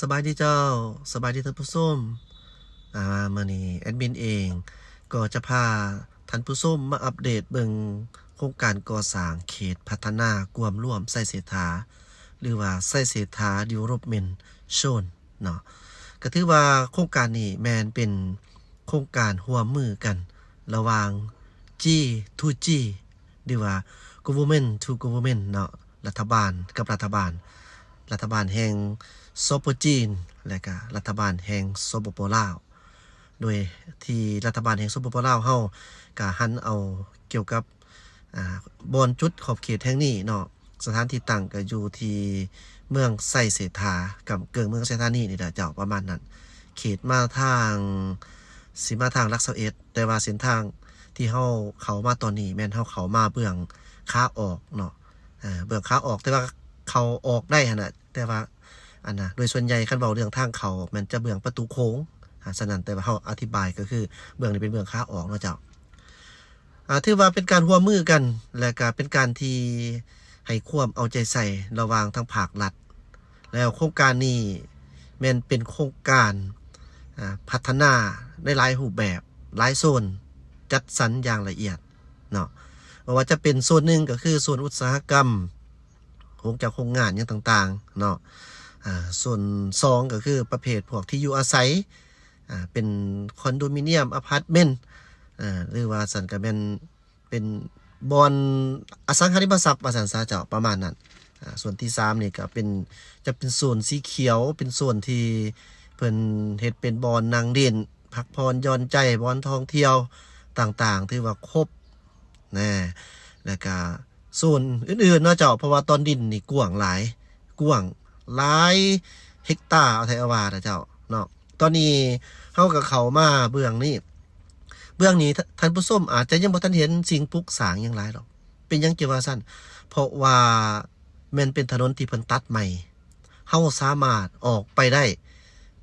สบายดีเจ้าสบายดีท่านผู้ชมมื่อนี้แอดมินเองก็จะพาท่านผู้ชมมาอัปเดตเบิ่งโครงการก่อสร้างเขตพัฒนากวมร่วมไส้เสถาหรือว่าไส้เสถาดิวลอปเมนต์โซนเนาะก็ถือว่าโครงการนี้แมนเป็นโครงการร่วมมือกันระหว่าง G to G หรือว่า Government to Government เนาะรัฐบาลกับรัฐบาลแห่งสปปจีนและก็รัฐบาลแห่งสปปลาวโดยที่รัฐบาลแห่งสปปลาวเฮาก็หันเอาเกี่ยวกับบอนจุดขอบเขตแห่งนี้เนาะสถานที่ตั้งก็อยู่ที่เมืองไส้เสถากับเกิงเมืองไส้ธานีนี่แหละเจ้าประมาณนั้นเขตมาทางสิมาทางลักษเอ็ดแต่ว่าเส้นทางที่เฮาเข้ามาตอนนี้แม่นเฮาเข้ามาเบื้องขาออกเนาะเบื้องขาออกแต่ว่าเขาออกได้หั่นน่ะแต่ว่าโดยส่วนใหญ่คันเว้าเรื่องทางเขามันจะเบื้องประตูโค้งฉะนั้นแต่ว่าเฮาอธิบายก็คือเบื้องนี้เป็นเบื้องขาออกเนาะเจ้าถือว่าเป็นการร่วมมือกันและก็เป็นการที่ให้ความเอาใจใส่ระหว่างทั้งภาครัฐแล้วโครงการนี้แม่นเป็นโครงการพัฒนาได้หลายรูปแบบหลายโซนจัดสรรอย่างละเอียดเนาะว่าจะเป็นโซนหนึ่งก็คือโซนอุตสาหกรรมโครงงานอย่างต่างๆเนาะส่วน2ก็คือประเภทพวกที่อยู่อาศัยเป็นคอนโดมิเนียมอพาร์ตเมนต์หรือว่าสันก็เป็นบอนอสังหาริมทรัพย์ว่าสันซะเจ้าประมาณนั้นส่วนที่3นี่ก็จะเป็นโซนสีเขียวเป็นโซนที่เพิ่นเฮ็ดเป็นบอนนางเด่นพักผ่อนหย่อนใจบอนท่องเที่ยวต่างๆถือว่าครบนะแล้วก็โซนอื่นๆเนาะเจ้าเพราะว่าตอนดินนี่กว้างหลายเฮกตาร์เอาไทยเอาว่าเจ้าเนาะตอนนี้เฮากับเขามาเบื้องนี้ท่านผู้ชมอาจจะยังบ่ทันเห็นสิ่งปลูกสร้างหยังหลายดอกเป็นหยังเกี่ยวว่าซั่นเพราะว่ามันเป็นถนนที่เพิ่นตัดใหม่เฮาสามารถออกไปได้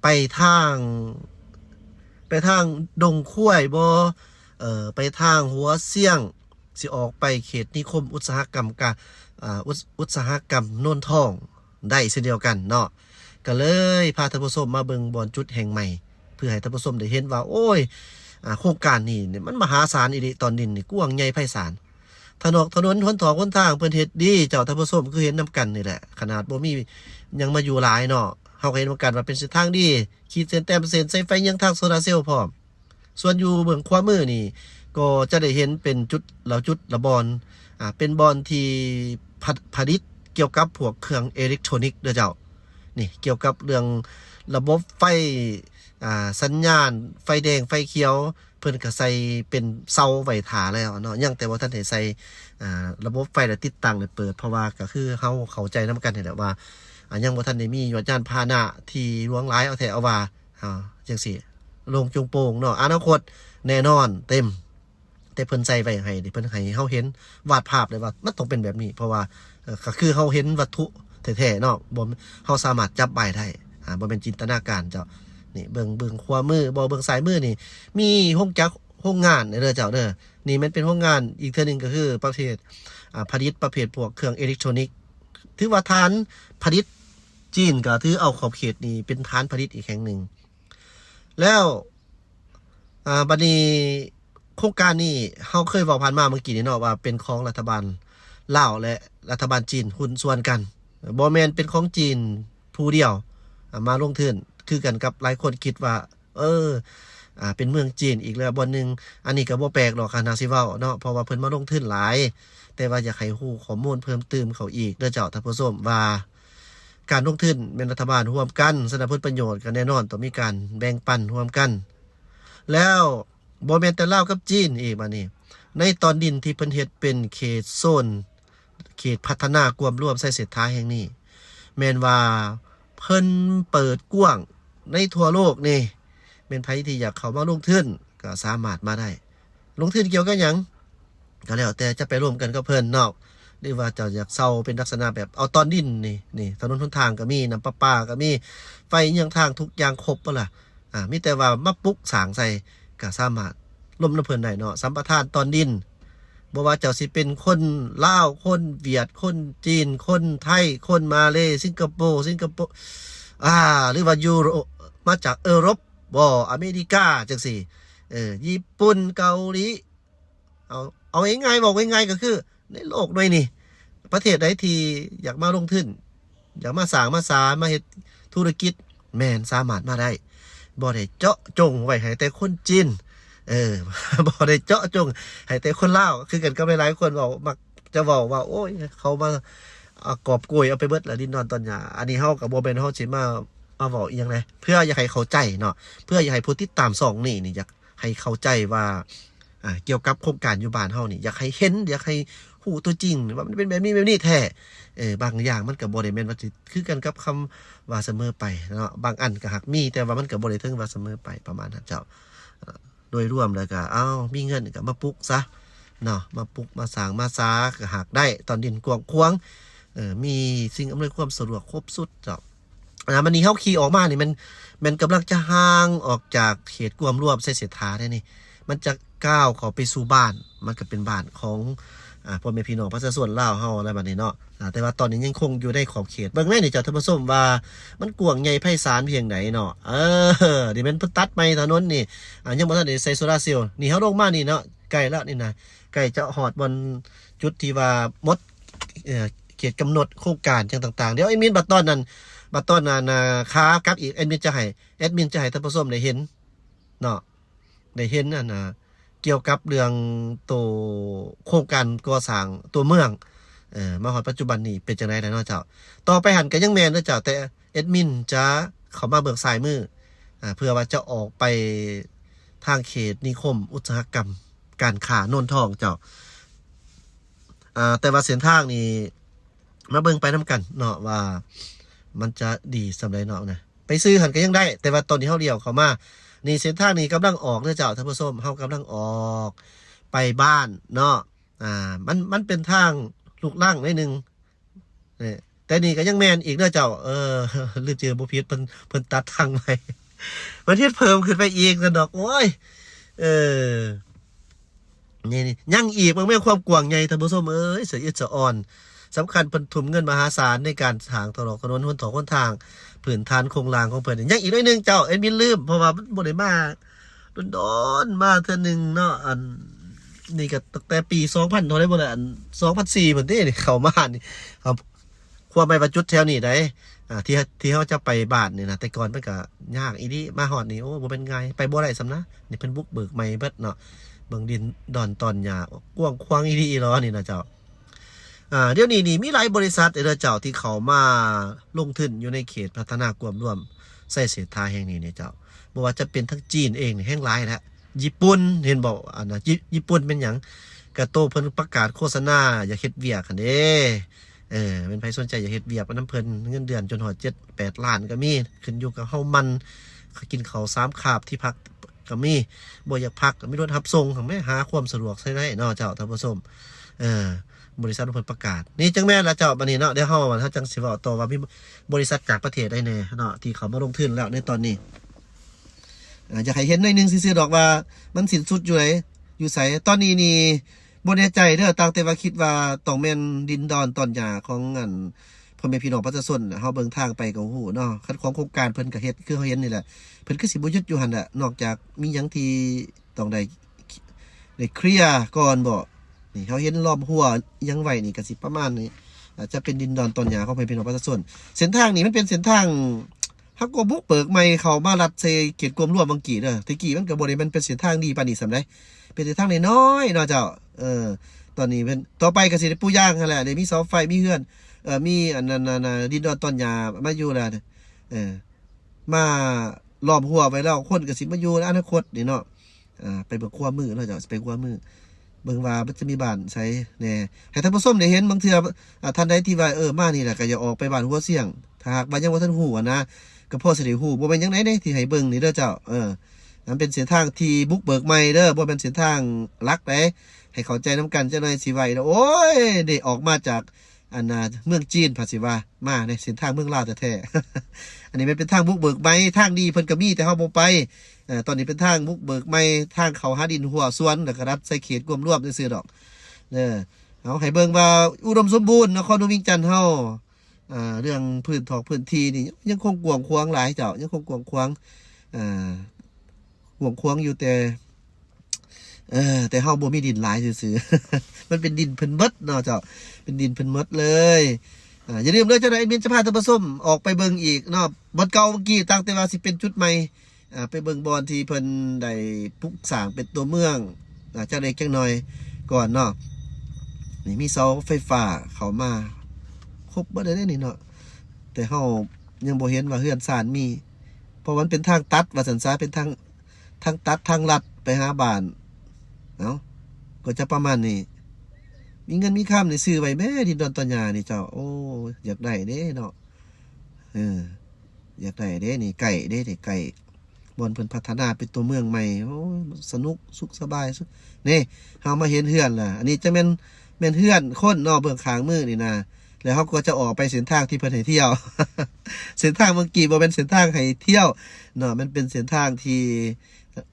ไปทางดงคุ้ยบ่ไปทางหัวเสี่ยงสิออกไปเขตนิคมอุตสาหกรรมอุตสาหกรรมโน่นทองได้เช่นเดียวกันเนาะก็เลยพาท่านผู้ชมมาเบิ่งบอนจุดแห่งใหม่เพื่อให้ท่านผู้ชมได้เห็นว่าโอ้ยโครงการนี้เนี่ยมันมหาศาลอีหลีตอนดินนี่กว้างใหญ่ไพศาลถนนหนทางเพิ่นเฮ็ดดีเจ้าท่านผู้ชมคือเห็นนำกันนี่แหละขนาดบ่มียังมาอยู่หลายเนาะเฮาก็เห็นกันว่าเป็นเส้นทางดีขีดเส้นแต้มเส้นใช้ไฟยังทางโซลาร์เซลล์พร้อมส่วนอยู่เบื้องขวามือนี่ก็จะได้เห็นเป็นจุดละบอนเป็นบอนที่ผลิตเกี่ยวกับพวกเครื่องอิเล็กทรอนิกส์เด้อเจ้านี่เกี่ยวกับเรื่องระบบไฟสัญญาณไฟแดงไฟเขียวเพิ่นก็ใส่เป็นเสาไว้ท่าแล้วเนาะยังแต่ว่าท่านได้ใส่ระบบไฟและติดตั้งและเปิดเพราะว่าก็คือเฮาเข้าใจนำกันนี่แหละว่ายังบ่ทันได้มียานพาหนะที่หลวงหลายเอาแท้เอาว่าจังซี่ลงจุงโป่งเนาะอนาคตแน่นอนเต็มแต่เพิ่นใส่ไว้ให้เพิ่นให้เฮาเห็นวาดภาพเลยว่ามันต้องเป็นแบบนี้เพราะว่าก็คือเฮาเห็นวัตถุแท้ๆเนาะบ่เฮาสามารถจับใบได้บ่เป็นจินตนาการเจ้านี่เบิ่งขวามือบ่เบิ่งซ้ายมือนี่มีโรงงานเด้อเจ้าเด้อนี่มันเป็นโรงงานอีกเทื่อนึงก็คือประเภทผลิตประเภทพวกเครื่องอิเล็กทรอนิกส์ถือว่าฐานผลิตจีนก็ถือเอาขอบเขตนี้เป็นฐานผลิตอีกแห่งหนึ่งแล้วบัดนี้โครงการนี้เฮาเคยเว้าผ่านมาเมื่อกี้นี่เนาะว่าเป็นของรัฐบาลลาวและรัฐบาลจีนหุ้นส่วนกันบ่แม่นเป็นของจีนผู้เดียวมาลงทุนคือกันกับหลายคนคิดว่าเป็นเมืองจีนอีกแล้วบ่นึงอันนี้ก็บ่แปลกหรอกค่ะนาสิเว้าเนาะเพราะว่าเพิ่นมาลงทุนหลายแต่ว่าอยากให้ฮู้ข้อมูลเพิ่มเติมเขาอีกเด้อเจ้าท่านผู้ชมว่าการลงทุนเป็นรัฐบาลร่วมกันสนับสนุนประโยชน์กันแน่นอนต้องมีการแบ่งปันร่วมกันแล้วบ่แม่นแต่ลาวกับจีนอีกบัดนี้ในตอนดินที่เพิ่นเฮ็ดเป็นเขตโซนเขตพัฒนากวมร่วมไส้เสถาแห่งนี้แม่นว่าเพิ่นเปิดกว้างในทั่วโลกนี่แม่นไผที่อยากเข้ามาลงทุนก็สามารถมาได้ลงทุนเกี่ยวกับหยังก็แล้วแต่จะไปร่วมกันกับเพิ่นเนาะหรือว่าเจ้าอยากเซาเป็นลักษณะแบบเอาตอนดินนี่ถนนหนทางก็มีน้ำประปาก็มีไฟยังทางทุกอย่างครบบ่ล่ะมีแต่ว่ามาปลุกสร้างใส่ก็สามารถร่วมนำเพิ่นได้เนาะสัมปทานตอนดินบ่ว่าเจ้าสิเป็นคนลาวคนเวียดคนจีนคนไทยคนมาเลสิงคโปร์ หรือว่ายุโรปมาจากยุโรปบ่อเมริกาจังซี่ญี่ปุ่นเกาหลีเอาง่ายๆบอกง่ายๆก็คือในโลกด้วยนี่ประเทศใดที่อยากมาลงทุนอยากมาสร้างมาสานมาเฮ็ดธุรกิจแม่นสามารถมาได้บ่ได้เจาะจงไว้ให้แต่คนจีนบ่ได้เจาะจงให้แต่คนลาวคือกันกับหลายๆคนบอกมักจะบอกว่าโอ้ยเขามากอบโกยเอาไปเบิดละดินนอนตอนหยาอันนี้เฮากับบ่แม่นเฮาสิมาเว้าอีหยังนะเพื่ออยากให้เข้าใจเนาะเพื่ออยากให้ผู้ติดตามช่องนี่อยากให้เข้าใจว่าเกี่ยวกับโครงการอยู่บ้านเฮานี่อยากให้เห็นอยากให้ฮู้ตัวจริงว่ามันเป็นแบบนี้แท้บางอย่างมันก็บ่ได้แม่นว่าสิคือกันกับคำว่าเสมอไปเนาะบางอันก็หักมีแต่ว่ามันก็บ่ได้ถึงว่าเสมอไปประมาณนั้นเจ้าโดยรวมแล้วก็มีเงินก็มาปลุกซะเนาะมาปลุกมาสร้างมาซาก็หักได้ตอนดินกว้างขวางมีสิ่งอำนวยความสะดวกครบสุดเจ้ามันนี้เฮาขี่ออกมานี่มันกำลังจะห่างออกจากเขตกวมรวมเสถาได้นี่มันจะก้าวเข้าไปสู่บ้านมันก็เป็นบ้านของพ่อแม่พี่น้องประชาชนลาวเฮาอะไรบัดนี้เนาะแต่ว่าตอนนี้ยังคงอยู่ในขอบเขตเบิ่งแม่นี่เจ้าท่านผู้ชมว่ามันกว้างใหญ่ไพศาลเพียงไหนเนาะนี่มันเพิ่นตัดใหม่ถนนนี่ยังบ่ทันได้ใส่โซลาร์เซลล์นี่เฮาลงมานี่เนาะใกล้แล้วนี่นะใกล้จะฮอดบนจุดที่ว่าหมดเขตกำหนดโครงการจังต่างๆเดี๋ยวไอ้มินบัดตอนนั้นค้ากับอีกแอดมินจะให้ท่านผู้ชมได้เห็นเนาะได้เห็นเกี่ยวกับเรื่องตัวโครงการก่อสร้างตัวเมืองมาฮอดปัจจุบันนี้เป็นจังได๋เนาะเจ้าต่อไปหันก็ยังแม่นเด้อเจ้าแต่แอดมินจะเข้ามาเบิกซ้ายมือเพื่อว่าจะออกไปทางเขตนิคมอุตสาหกรรมการค้าโนนทองเจ้าแต่ว่าเส้นทางนี้มาเบิ่งไปนํกันเนาะว่ามันจะดีสำหรับเนาะนะไปซื้อหันก็ยังได้แต่ว่าตอนนี้เฮาเลี้ยวเข้ามานี่เส้นทางนี้กำลังออกเด้อเจ้าท่านผู้ชมเฮากำลังออกไปบ้านเนาะมันเป็นทางลูกลังนิดนึงนี่แต่นี่ก็ยังแม่นอีกเด้อเจ้าหรือเจอบ่ผิดเพิ่นตัดทางไว้มันเฮ็ดเพิ่มขึ้นไปอีกซะดอกโอ้ยนี่ยังอีกมันไม่ความกว้างใหญ่ท่านผู้ชมสะอิดสะอ่อนสำคัญเพิ่นทุ่มเงินมหาศาลในการสร้างถนนหนทางพื้นฐานโครงสร้างของเพิ่นยังอีกหน่อยนึงเจ้ามินลืมเพราะว่าบ่ได้มาโดนมาเทื่อนึงเนาะนี่ก็ตั้งแต่ปี2000เท่าใดบ่ได้2004พุ่นเด้นี่เข้ามานี่ครับความหมายว่าจุดแถวนี้ได้ที่เฮาจะไปบ้านนี่นะแต่ก่อนมันก็ยากอีหลีมาฮอดนี่โอ้บ่เป็นไงไปบ่ได้ซำนะนี่เพิ่นบุกเบิกใหม่เบิดเนาะเบิ่งดินดอนตอนหญ้ากว้างขวางอีหลีอีหลอนี่นะเจ้าเดี๋ยวนี้นี่มีหลายบริษัทเด้อเจ้าที่เขามาลงทุนอยู่ในเขตพัฒนากวมร่วมไส้เศรษฐาแห่งนี้เนี่ยเจ้าบ่ว่าจะเป็นทั้งจีนเองนี่แห่งหลายแล้วญี่ปุ่นเห็นบ่ญี่ปุ่นเป็นหยังกะโตเพิ่นประกาศโฆษณาอยากเฮ็ดเวียกคั่นเด้เป็นไผสนใจอยากเฮ็ดเวียกนำเพิ่นเงินเดือนจนฮอด7-8 ล้านก็มีขึ้นอยู่กับเฮามันกินข้าว3คาบที่พักก็มีบ่อยากพักก็มีรถรับส่งแม่หาความสะดวกใช้ได้เนาะเจ้าท่านผู้ชมบริษัทเพิ่นประกาศนี่จังแม่นละเจ้าบัดนี้เนาะเดี๋ยวเฮาถ้าจังสิเว้าต่อว่ามีบริษัทจากประเทศใดแน่เนาะที่เขามาลงทุนแล้วในตอนนี้อยากให้เห็นหน่อยนึงซื่อๆดอกว่ามันสิ้นสุดอยู่ไหนอยู่ไสตอนนี้นี่บ่แน่ใจเด้อต่างแต่ว่าคิดว่าต้องแม่นดินดอนตอนหญ้าของพ่อแม่พี่น้องประชาชนเฮาเบิ่งทางไปก็ฮู้เนาะคันของโครงการเพิ่นก็เฮ็ดคือเฮาเห็นนี่แหละเพิ่นคือสิบ่หยุดอยู่หั่นน่ะนอกจากมีหยังที่ต้องได้เคลียร์ก่อนบ่นี่เขาเห็นรอบหัวยังไหวนี่ก็สิประมาณนี้จะเป็นดินดอนตอนหญ้าของพี่น้องประชาชนเส้นทางนี้มันเป็นเส้นทางฮักก็บุกเบิกใหม่เข้ามารัฐเขตกวมรวมบางกี่เด้อตะกี้มันก็บ่ได้มันเป็นเส้นทางดีปานนี้ซำใดเป็นเส้นทางน้อยๆเนาะเจ้าตอนนี้เป็นต่อไปก็สิได้ปูย่างหั่นแหละได้มีเสาไฟมีเฮือนมีอันนั้นดินดอนตอนหญ้ามาอยู่แล้วมาล้อมหัวไว้แล้วคนก็สิมาอยู่ในอนาคตนี่เนาะไปเบิกความมือเนาะเจ้าไปความมือเบิ่งว่ามันจะมีบ้านใช้แน่ให้ท่านผู้ชมได้เห็นบางเทื่อท่านใดที่ว่ามานี่แหละก็อย่าออกไปบ้านหัวเสี่ยงถ้าหากว่ายังบ่ทันฮู้นะก็พอสิได้ฮู้บ่แม่นจังได๋เด้ที่ให้เบิ่งนี่เด้อเจ้ามันเป็นเส้นทางที่บุกเบิกใหม่เด้อบ่แม่นเส้นทางลักเด้ให้เข้าใจนำกันจังหน่อยสิไว้แล้วโอ้ยได้ออกมาจากเมืองจีนภาษีว่ามาในเส้นทางเมืองลาวแท้ๆอันนี้มันเป็นทางบุกเบิกใหม่ทางดีเพิ่นก็มีแต่เฮาบ่ไปตอนนี้เป็นทางบุกเบิกใหม่ทางเขาหาดินหัวสวนแล้วก็รัฐใส่เขตรวมซื่อๆดอกเอาให้เบิ่งว่าอุดมสมบูรณ์นครหลวงวิงจันทน์เฮา เรื่องพื้นที่นี่ยังคงกว้างขวางหลายเจ้ายังคงกว้างขวางอ่ากว้างขวางอยู่แต่เฮาบ่มีดินหลายซื่อๆ มันเป็นดินเพิ่นหมดเนาะเจ้าเป็นดินเพิ่นหมดเลยอย่าลืมเด้อเจ้าหน่อยแอดมินจะพาท่านผู้ชมออกไปเบิ่งอีกเนาะบ่อนเก่าเมื่อกี้ตั้งแต่ว่าสิเป็นจุดใหม่ไปเบิ่งบอนที่เพิ่นได้ปลูกสร้างเป็นตัวเมืองจักเล็กจักน้อยก่อนเนาะนี่มีเสาไฟฟ้าเข้ามาครบเบิดเลยนี่เนาะแต่เฮายังบ่เห็นว่าเฮือนศาลมีเพราะมันเป็นทางตัดว่าซั่นซะเป็นทางตัดทางลัดไปหาบ้านเนาะก็จะประมาณนี้มีเงินมีค่ำนี่ซื้อไว้แม่ที่ดอนตอนยานี่เจ้าโอ้อยากได้เด้เนาะอยากได้เด้นี่ไก่เด้นี่ไก่บอนเพิ่นพัฒนาเป็นตัวเมืองใหม่โอ้สนุกสุขสบายนี่เฮามาเห็นเฮือนล่ะอันนี้จะแม่นเฮือนคนเนาะเบื้องข้างมือนี่นะแล้วเขาก็จะออกไปเส้นทางที่เพิ่นให้เที่ยว เส้นทางเมื่อกี้บ่เป็นเส้นทางให้เที่ยวเนาะมันเป็นเส้นทางที่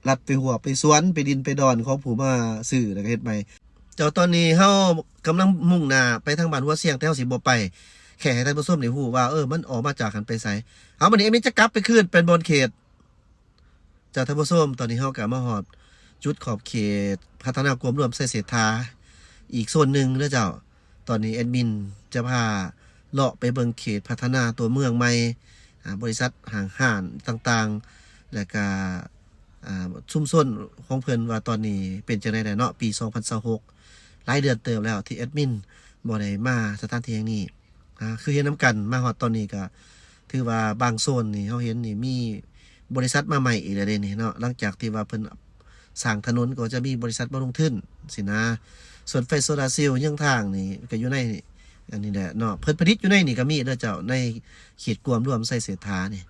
ลัดไปหัวไปสวนไปดินไปดอนของผู้มาซื้อแล้วก็เฮ็ดใหม่เจ้าตอนนี้เฮากำลังมุ่งหน้าไปทางบ้านหัวเสียงแต่เฮาสิบ่ไปแค่ให้ท่านผู้ชมได้ฮู้ว่ามันออกมาจากกันไปไสเอาบัดนี้จะกลับไปคืนเป็นบนเขตจากท่านผู้ชมตอนนี้เฮาก็มาฮอดจุดขอบเขตพัฒนากรมรวมไส้เศรษฐาอีกโซนหนึ่งเด้อเจ้าตอนนี้แอดมินจะพาเลาะไปเบิ่งเขตพัฒนาตัวเมืองใหม่บริษัทห้างต่างๆแล้วก็ชุมชนของเพิ่นว่าตอนนี้เป็นจังได๋เนาะปี2026หลายเดือนเติมแล้วที่แอดมินบ่ได้มาสถานที่แห่งนี้คือเห็นนํกันมาฮอดตอนนี้ก็ถือว่าบางโซนนี่เฮาเห็นนี่มีบริษัทมาใหม่อีกแล้วเด้นี่เนาะหลังจากที่ว่าเพิ่นสร้างถนนก็จะมีบริษัทมาลงทุนสินะส่วนไฟโซลาร์เซลล์ยังทางนี่ก็อยู่ในอันนี้แหละเนาะเพิ่นผลิตอยู่ในนี่ก็มีเด้อเจ้าในเขตกวมรวมไส้เศรษฐานี่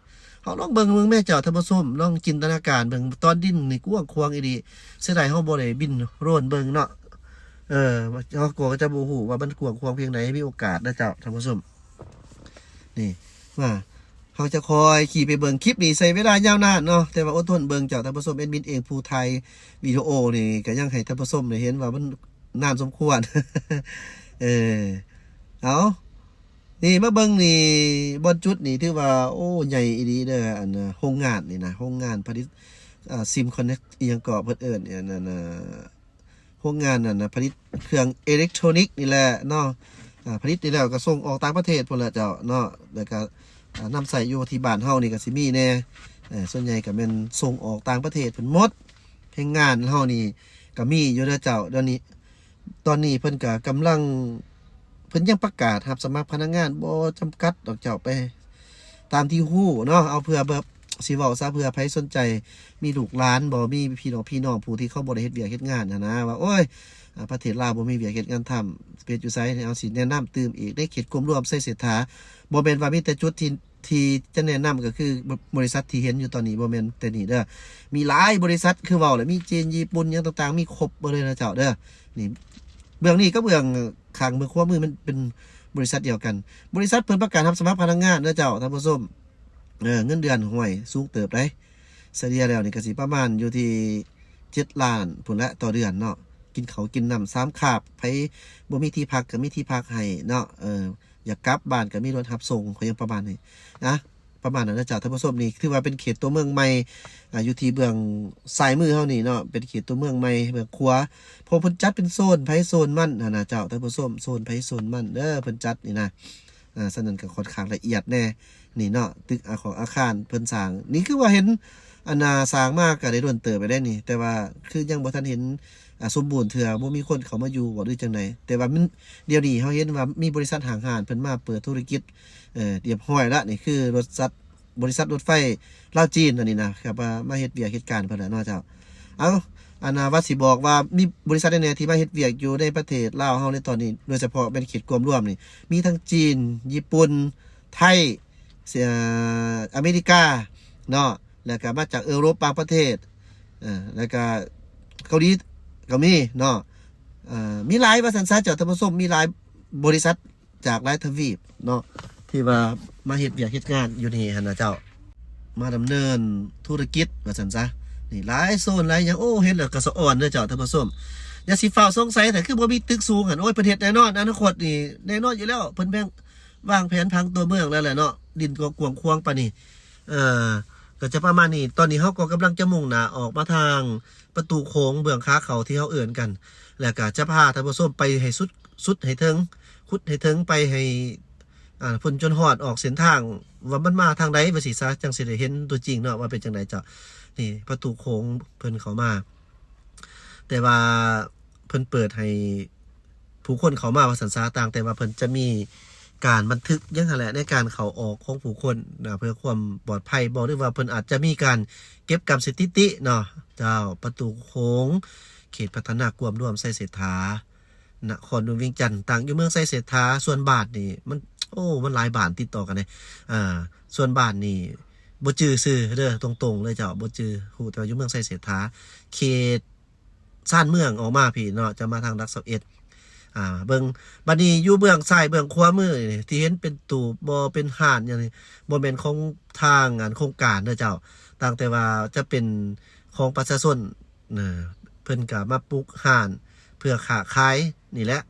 เฮาลองเบิ่งแม่เจ้าท่านผู้ชมลองจินตนาการเบิ่งตอนดินนี่กว้างขวางอีหลีเสียดายเฮาบ่ได้บินโร่นเบิ่งเนาะเฮาก็จะบ่ฮู้ว่ามันกว้างขวางเพียงใดมีโอกาสเด้อเจ้าท่านผู้ชมนี่ว่าเฮาจะคอยขี่ไปเบิ่งคลิปนี้ใช้เวลายาวนานเนาะแต่ว่าอดทนเบิ่งเจ้าท่านผู้ชมแอดมินเองผู้ไทยวิดีโอนี่ก็ยังให้ท่านผู้ชมได้เห็นว่ามันนานสมควร เอานี่มาเบิ่งนี่บนจุดนี่ถือว่าโอ้ใหญ่อีหลีเด้ออันโรงงานนี่นะโรงงานผลิตซิมคอนเนคอีหยังก็เพิ่นเอิ้นเนี่ยนั่นน่ะโรงงานนั่นน่ะผลิตเครื่องอิเล็กทรอนิกส์นี่แหละเนาะผลิตนี่แล้วก็ส่งออกต่างประเทศพุ่นละเจ้าเนาะแล้วก็นำใส่อยู่ที่บ้านเฮานี่ก็สิมีแน่ส่วนใหญ่ก็แม่นส่งออกต่างประเทศเพิ่นหมดเฮ็ดงานเฮานี่ก็มีอยู่เด้อเจ้าเดี๋ยวนี้ตอนนี้เพิ่นก็กำลังเพิ่นยังประกาศรับสมัครพนักงานบ่จำกัดดอกเจ้าไปตามที่ฮู้เนาะเอาเพื่อแบบสิเว้าซะเพื่อใครสนใจมีลูกหลานบ่มีพี่น้องผู้ที่เขาบ่ได้เฮ็ดเวียกเฮ็ดงานนะว่าโอ้ยประเทศลาวบ่มีเวียกเฮ็ดงานทำเป็นอยู่ไสเอาสิแนะนำตื่มอีกได้เขตกรมรวมไส้เศรษฐาบ่แม่นว่ามีแต่จุดที่จะแนะนำก็คือบริษัทที่เห็นอยู่ตอนนี้บ่แม่นแต่นี่เด้อมีหลายบริษัทคือเว้าแล้วมีจีนญี่ปุ่นหยังต่างๆมีครบเบิดเลยนะเจ้าเด้อนี่เบื้องนี้ก็เบื้องข้างเบื้องขวามือมันเป็นบริษัทเดียวกันบริษัทเพิ่นประกาศรับสมัครพนักงานเด้อเจ้าท่านผู้ชมเงินเดือนห่วยสูงเติบได้เฉลี่ยแล้วนี่ก็สิประมาณอยู่ที่7ล้านพุ่นละต่อเดือนเนาะกินข้าวกินน้ำ3คาบไผบ่มีที่พักก็มีที่พักให้เนาะอยากกลับบ้านก็มีรถรับส่งเขายังประมาณนี้นะประมาณนั้นนะจ๊ะท่านผู้ชมนี่ถือว่าเป็นเขตตัวเมืองใหม่อยู่ที่เบื้องซ้ายมือเฮานี่เนาะเป็นเขตตัวเมืองใหม่เบื้องขวาพอเพิ่นจัดเป็นโซนไผโซนมันนะเจ้าท่านผู้ชมโซนไผโซนมันเด้อเพิ่นจัดนี่นะฉะนั้นก็ค่อนข้างละเอียดแน่นี่เนาะตึกของอาคารเพิ่นสร้างนี่คือว่าเห็นอันสร้างมากก็ได้โดนเติบไปได้นี่แต่ว่าคือยังบ่ทันเห็นสมบูรณ์เถื่อบ่มีคนเขามาอยู่บ่หรือจังได๋แต่ว่ามันเดี๋ยวนี้เฮาเห็นว่ามีบริษัทห้างเพิ่นมาเปิดธุรกิจเรียบร้อยแล้วนี่คือบริษัทรถไฟลาวจีนอันนี้นะครับมาเฮ็ดเวียกเฮ็ดการเพิ่นน่ะเนาะเจ้าเอาว่าสิบอกว่ามีบริษัทใดๆที่มาเฮ็ดเวียกอยู่ในประเทศลาวเฮาในตอนนี้โดยเฉพาะเป็นเขตกวมรวมนี่มีทั้งจีนญี่ปุ่นไทยอเมริกาเนาะแล้วก็มาจากยุโรปบางประเทศแล้วก็เกาหลีก็มีเนาะมีหลายว่าซั่นซะเจ้าท่านผู้ชมมีหลายบริษัทจากหลายทวีปเนาะที่ว่ามาเฮ็ดเวียกเฮ็ดงานอยู่นี่หั่นน่ะเจ้ามาดำเนินธุรกิจว่าซั่นซะนี่หลายโซนหลายอย่างโอ้เฮ็ดแล้วก็สะอ่อนเด้อเจ้าท่านผู้ชมอย่าสิฟ้าวสงสัยแต่คือบ่มีตึกสูงหั่นโอ้ยประเทศแน่นอนอนาคตนี่แน่นอนอยู่แล้วเพิ่นแบ่ง วางแผนพังตัวเมืองแล้วแหละเนาะดินก็กวางควางปานนี้เอ่อก็จะประมาณนี้ตอนนี้เฮาก็กำลังจะมุ่งหน้าออกมาทางประตูโค้งเบื้องขาเขาที่เฮาเอิ้นกันแล้วก็จะพาท่านผู้ชมไปให้สุดให้ถึงขุดให้ถึงไปให้พุ่นจนฮอดออกเส้นทางว่ามันมาทางใดว่าสิซะจังสิได้เห็นตัวจริงเนาะว่าเป็นจังไดเจ้านี่ประตูโค้งเพิ่นเข้ามาแต่ว่าเพิ่นเปิดให้ผู้คนเข้ามาว่าสันซาต่างแต่ว่าเพิ่นจะมีการบันทึกยังหั่นแหละในการเข้าออกของผู้คนนะเพื่อความปลอดภัยบอกได้ว่าเพิ่นอาจจะมีการเก็บกรรมสถิติเนาะเจ้าประตูโค้งเขตพัฒนากวมร่วมไสเศรษฐานครหลวงเวียงจันทน์ต่างอยู่เมืองไสเศรษฐาส่วนบาทนี่มันมันหลายบาทติดต่อกันเลยส่วนบาทนี่บ่จื้อซื่อเด้อตรงๆเลยเจ้าบ่จื้อฮู้แต่ว่าอยู่เมืองไสเศรษฐาเขตซ่านเมืองออกมาพี่เนาะจะมาทางรักษาเบิ่งบัดนี้อยู่เบื้องซ้ายเบื้องขวามือนี่ที่เห็นเป็นตูบบ่เป็นห่านอย่างนี้บ่แม่นของทางงานโครงการเด้อเจ้าต่างแต่ว่าจะเป็นของประชาชนเพิ่นก็มาปลูกห่านเพื่อค้าขายนี่แหละ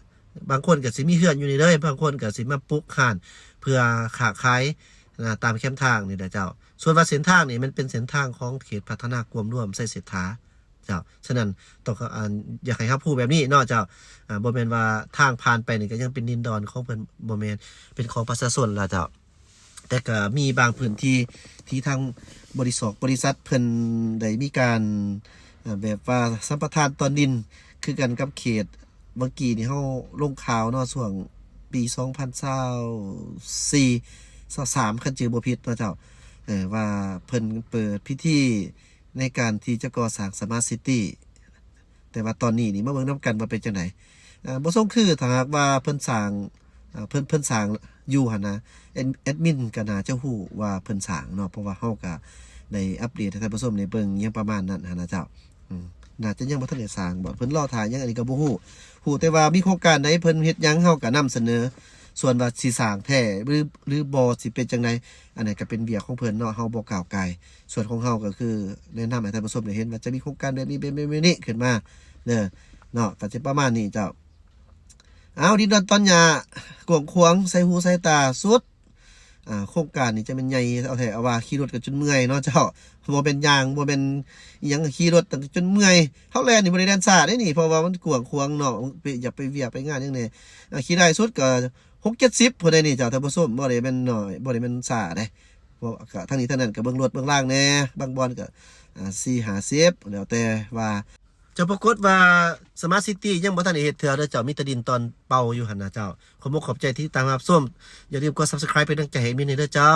บางคนก็สิมีเฮือนอยู่นี่เลยบางคนก็สิมาปลูกห่านเพื่อค้าขายตามแคมทางนี่แหละเจ้าส่วนว่าเส้นทางนี่มันเป็นเส้นทางของเขตพัฒนากวมร่วมไสเศรษฐาเจ้าฉะนั้นต้องอยากให้ครับพูดแบบนี้เนาะเจ้าบ่แม่นว่าทางผ่านไปนี่ก็ยังเป็นดินดอนของเพิ่นบ่แม่นเป็นของประชาชนล่ะเจ้าแต่ก็มีบางพื้นที่ที่ทางบริษัทเพิ่นได้มีการแบบว่าสัมปทานตอนดินคือกันกับเขตเมื่อกี้นี่เฮาลงข่าวเนาะช่วงปี2024-23คันชื่อบ่ผิดเนาะเจ้าว่าเพิ่นเปิดพิธีในการที่จะก่อสร้างสมาร์ทซิตี้แต่ว่าตอนนี้นี่มาเบิ่งนำกันว่าเป็นจังไดบ่ทรงคือถ้าหากว่าเพิ่นสร้างเพิ่นสร้างอยู่หั่นนะแอดมินก็น่าจะฮู้ว่าเพิ่นสร้างเนาะเพราะว่าเฮาก็ได้อัปเดตให้ท่านผู้ชมได้เบิ่งอย่างประมาณนั้นหั่นนะเจ้าน่าจะยังบ่ทันได้สร้างบ่เพิ่นรอถ่ายยังอันนี้ก็บ่ฮู้แต่ว่ามีโครงการใดเพิ่นเฮ็ดหยังเฮาก็นำเสนอส่วนว่าสิสร้างแท้หรือบ่สิเป็นจังไดอันนั้นก็เป็นเบียกของเพิ่นเนาะเฮาบ่กล่าวไกลส่วนของเฮาก็คือแนะนำให้ท่านผู้ชมได้เห็นว่าจะมีโครงการแบบนี้แบบนี้ขึ้นมาเด้อเนาะก็สิประมาณนี้เจ้าเอาดินดอนตอนหญ้ากวางควางใส่หูใส่ตาสุดโครงการนี้จะเป็นใหญ่เอาแท้เอาว่าขี่รถก็จนเมื่อยเนาะเจ้าบ่เป็นยางบ่เป็นอีหยังขี่รถจนเมื่อยเฮาแล่นนี่บ่ได้แล่นซ่าเด้นี่เพราะว่ามันกวางควางเนาะอย่าไปเวียกไปงานจังได๋ขี่ได้สุดก็6-70พุ่นได้นี่เจ้าท่านผู้ชมบ่ได้แม่นน้อยบ่ได้แม่นซ่าเด้เพราะก็ทางนี้ทางนั้นก็เบิ่งรถเบิ่งล่างแหน่บางบอนก็4-50แล้วแต่ว่าจะปรากฏว่าสมาร์ทซิตี้ยังบ่ทันได้เฮ็ดเทื่อเด้อเจ้ามีแต่ดินตอนเป่าอยู่หั่นน่ะเจ้าขอบใจที่ตามรับชมอย่าลืมกด Subscribe เป็นกำลังใจให้มินเด้อเจ้า